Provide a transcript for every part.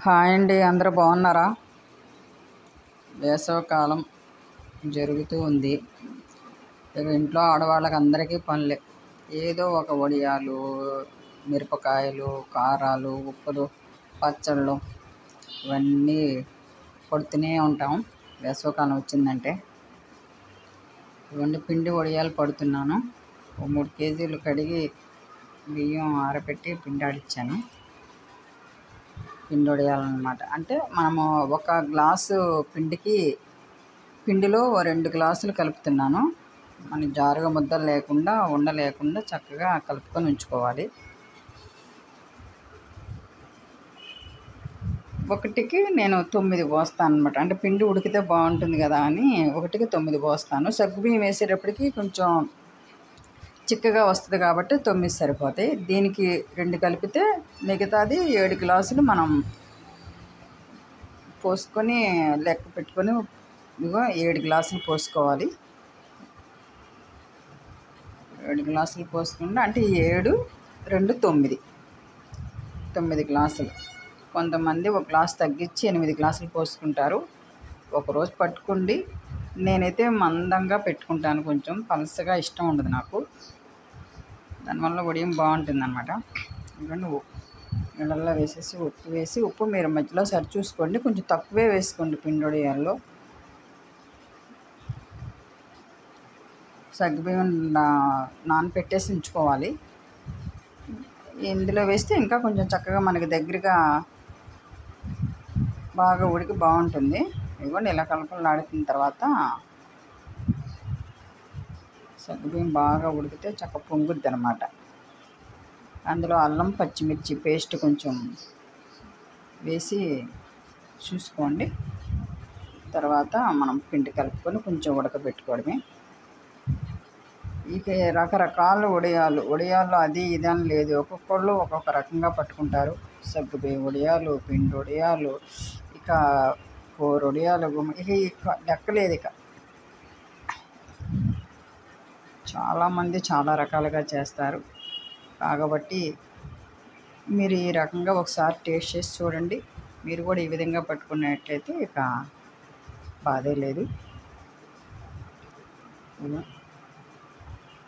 Hi అండి, అందరూ బాగున్నారా? వేసవికాలం జరుగుతూ ఉంది. ఇక ఇంట్లో ఆడవాళ్ళకి అందరికీ పనులే. ఏదో ఒక వడియాలు, మిరపకాయలు, కారాలు, ఉప్పులు, పచ్చళ్ళు ఇవన్నీ పడుతూనే ఉంటాం. వేసవికాలం వచ్చిందంటే ఇవన్నీ పిండి వడియాలు పడుతున్నాను. 3 కేజీలు కడిగి బియ్యం ఆరబెట్టి పిండి ఆడిచ్చాను. పిండి వడియాలన్నమాట. అంటే మనము ఒక గ్లాసు పిండిలో 2 గ్లాసులు కలుపుతున్నాను. మన జారుగా ముద్దలు లేకుండా, ఉండలేకుండా చక్కగా కలుపుకొని ఉంచుకోవాలి. ఒకటికి నేను 9 పోస్తాను అనమాట. అంటే పిండి ఉడికితే బాగుంటుంది కదా అని ఒకటికి 9 పోస్తాను. సగ్గుబియ్యం వేసేటప్పటికి కొంచెం చిక్కగా వస్తుంది కాబట్టి 9 సరిపోతాయి. దీనికి 2 కలిపితే మిగతాది 7 గ్లాసులు మనం పోసుకొని లెక్క పెట్టుకొని, ఇదిగో 7 గ్లాసులు పోసుకోవాలి. 7 గ్లాసులు పోసుకుంటే అంటే 7, 2, 9 గ్లాసులు. కొంతమంది ఒక గ్లాసు తగ్గించి 8 గ్లాసులు పోసుకుంటారు. ఒకరోజు పట్టుకోండి. నేనైతే మందంగా పెట్టుకుంటాను, కొంచెం పలసగా ఇష్టం ఉండదు నాకు. దానివల్ల వడియం బాగుంటుంది అన్నమాట. ఇవన్నీ నీళ్ళల్లో వేసేసి ఉప్పు మీరు మధ్యలో సరి చూసుకోండి, కొంచెం తక్కువే వేసుకోండి. పిండి వడియాల్లో సగ్గుబియ్యం నానపెట్టేసి ఉంచుకోవాలి. ఇందులో వేస్తే ఇంకా కొంచెం చక్కగా మనకి దగ్గరగా బాగా ఉడికి బాగుంటుంది. ఇదిగోండి ఇలా కలకలాడుతున్న తర్వాత సగ్గుబియ్యం బాగా ఉడికితే చక్కగా పొంగుద్ది అనమాట. అందులో అల్లం పచ్చిమిర్చి పేస్ట్ కొంచెం వేసి చూసుకోండి. తర్వాత మనం పిండి కలుపుకొని కొంచెం ఉడకబెట్టుకోవడమే. ఇక రకరకాల వడియాలు అది ఇదని లేదు, ఒక్కొక్కళ్ళు ఒక్కొక్క రకంగా పట్టుకుంటారు. సగ్గుబియ్యం వడియాలు, పిండి వడియాలు, ఇక కూర వడియాలు, ఇక లెక్కలేదు. ఇక చాలామంది చాలా రకాలుగా చేస్తారు కాబట్టి మీరు ఈ రకంగా ఒకసారి టేస్ట్ చేసి చూడండి. మీరు కూడా ఈ విధంగా పట్టుకున్నట్లయితే ఇక బాధే లేదు.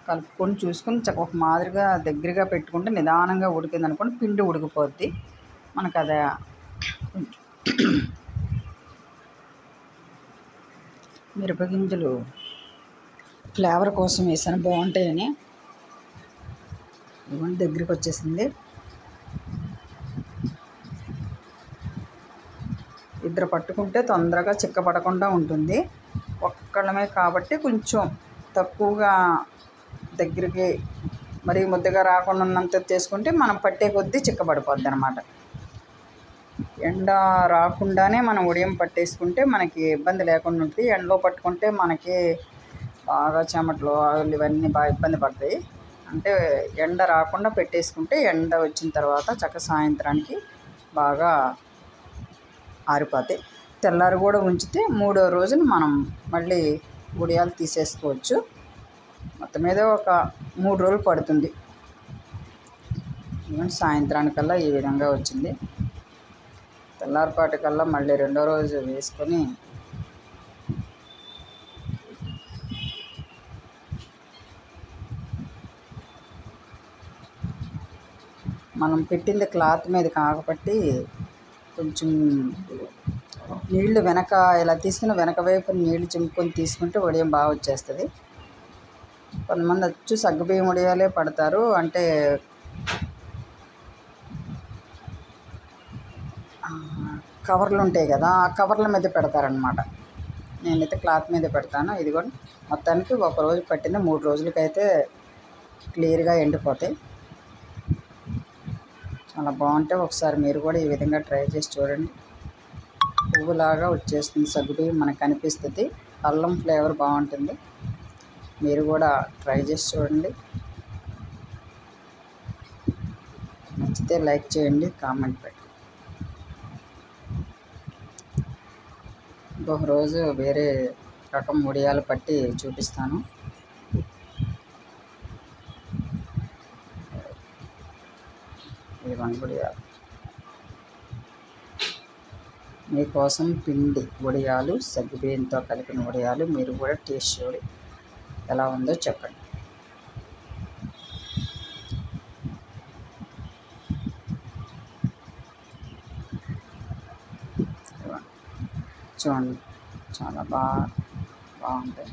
కలుపుకొని చూసుకొని ఒక మాదిరిగా దగ్గరగా పెట్టుకుంటే నిదానంగా ఉడికింది అనుకోండి, పిండి ఉడికిపోద్ది మనకు. అదే మిరపగింజలు ఫ్లేవర్ కోసం వేసాను, బాగుంటాయని. ఇవన్నీ దగ్గరికి వచ్చేసింది. ఇద్దరు పట్టుకుంటే తొందరగా చిక్కపడకుండా ఉంటుంది. ఒక్కళ్ళమే కాబట్టి కొంచెం తక్కువగా దగ్గరికి మరీ ముద్దగా రాకుండా ఉన్నంత చేసుకుంటే మనం పట్టే కొద్దీ చిక్కబడిపోద్ది అనమాట. ఎండ రాకుండానే మనం ఉడియం పట్టేసుకుంటే మనకి ఇబ్బంది లేకుండా ఉంటుంది. ఎండలో పట్టుకుంటే మనకి బాగా చెమటలు ఆయిల్ ఇవన్నీ బాగా ఇబ్బంది పడతాయి. అంటే ఎండ రాకుండా పెట్టేసుకుంటే ఎండ వచ్చిన తర్వాత చక్కగా సాయంత్రానికి బాగా ఆరిపోతాయి. తెల్లారి కూడా ఉంచితే 3వ రోజున మనం మళ్ళీ వడియాలు తీసేసుకోవచ్చు. మొత్తం మీద ఒక 3 రోజులు పడుతుంది. సాయంత్రానికల్లా ఈ విధంగా వచ్చింది. తెల్లారిపాటికల్లా మళ్ళీ 2వ రోజు వేసుకొని మనం పెట్టింది క్లాత్ మీద కాబట్టి కొంచెం నీళ్లు వెనక ఇలా తీసుకుని వెనక వైపు నీళ్లు చింపుకొని తీసుకుంటే వడియం బాగా వచ్చేస్తుంది. కొంతమంది వచ్చి సగ్గుబియ్యం వడియాలే పడతారు, అంటే కవర్లు ఉంటాయి కదా, ఆ కవర్ల మీద పెడతారనమాట. నేనైతే క్లాత్ మీద పెడతాను. ఇది కూడా మొత్తానికి ఒక రోజు పట్టింది, 3 రోజులకైతే క్లియర్గా ఎండిపోతాయి. చాలా బాగుంటాయి. ఒకసారి మీరు కూడా ఈ విధంగా ట్రై చేసి చూడండి. పువ్వులాగా వచ్చేస్తుంది సగ్గుబియ్యం మనకు కనిపిస్తుంది. అల్లం ఫ్లేవర్ బాగుంటుంది. మీరు కూడా ట్రై చేసి చూడండి. నచ్చితే లైక్ చేయండి, కామెంట్ పెట్టండి. ఇంకొక రోజు వేరే రకం వడియాలు పట్టి చూపిస్తాను. ఇదిగోండి వడియాలు. మీకోసం పిండి వడియాలు, సగ్గుబియ్యంతో కలిపిన వడియాలు. మీరు కూడా టేస్ట్ చూడి ఎలా ఉందో చెప్పండి. చూడండి, చాలా బాగుంటాయి.